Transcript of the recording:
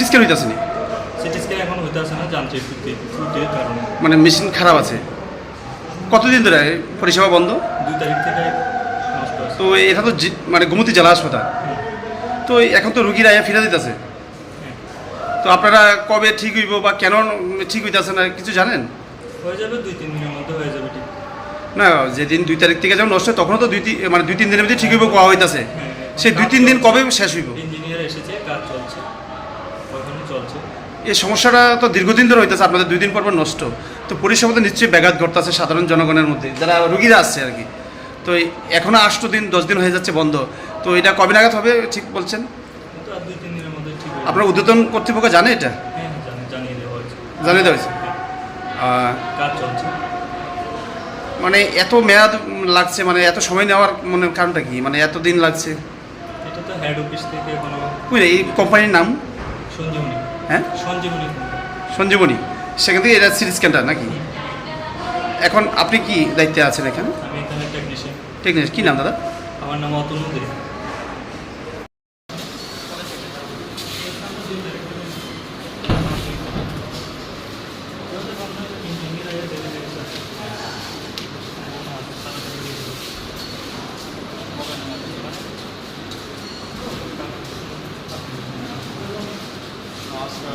CT scan হইতাছে না? CT scan এখন হইতাছে না, যান্ত্রিক ত্রুটির কারণে। মানে মেশিন খারাপ আছে। কতদিন ধরে পরিষেবা বন্ধ? 2 তারিখ থেকে নষ্ট আছে। তো এটা তো মানে গোমতী জেলা হাসপাতাল, তো এখন তো রুগীরা ফিরে দিতেছে, তো আপনারা কবে ঠিক হইব বা কেন ঠিক হইতেছে না কিছু জানেন? হয়ে যাবে 2-3 দিনের মধ্যে হয়ে যাবে ঠিক। না, যেদিন 2 তারিখ থেকে যেমন নষ্ট হয় তখনও তো 2-3 দিনের মধ্যে ঠিক হইব কোয়া হইতাছে, সেই 2-3 দিন কবে শেষ হইব? ইঞ্জিনিয়ার এসেছে, কাজ চলছে, ওখানে চলছে। এই সমস্যাটা তো দীর্ঘদিন ধরে হইতেছে, আপনাদের 2 দিন পর পর নষ্ট, তো পরিষেবা তো নিশ্চয়ই ব্যাঘাত ঘটতেছে সাধারণ জনগণের মধ্যে যারা রুগীরা আসছে আর কি। তো এখনও 8 দিন 10 দিন হয়ে যাচ্ছে বন্ধ, তো এটা কবে নাগাদ হবে ঠিক বলছেন? কিন্তু আর 2-3 দিনের মধ্যে ঠিক হয়ে যাবে। আপনার ঊর্ধ্বতন কর্তৃপক্ষ জানে এটা? হ্যাঁ, জানিয়ে দেওয়া হয়েছে। জানিয়ে দেওয়া হয়েছে। কাজ চলছে। মানে এত মেয়াদ লাগছে, মানে এত সময় নেওয়ার মানে কারণটা কি, মানে এত দিন লাগছে? এটা তো হেড অফিস থেকে কোনো এই কোম্পানির নাম? সঞ্জীবনী। হ্যাঁ, সঞ্জীবনী। সঞ্জীবনী, সেখান থেকে এটা সিটি স্ক্যানটা নাকি? এখন আপনি কি দায়িত্বে আছেন এখানে? আমি এখানে টেকনিশিয়ান। টেকনিশিয়ান, কী নাম দাদা? আমার নাম অতুল নদী। Oscar,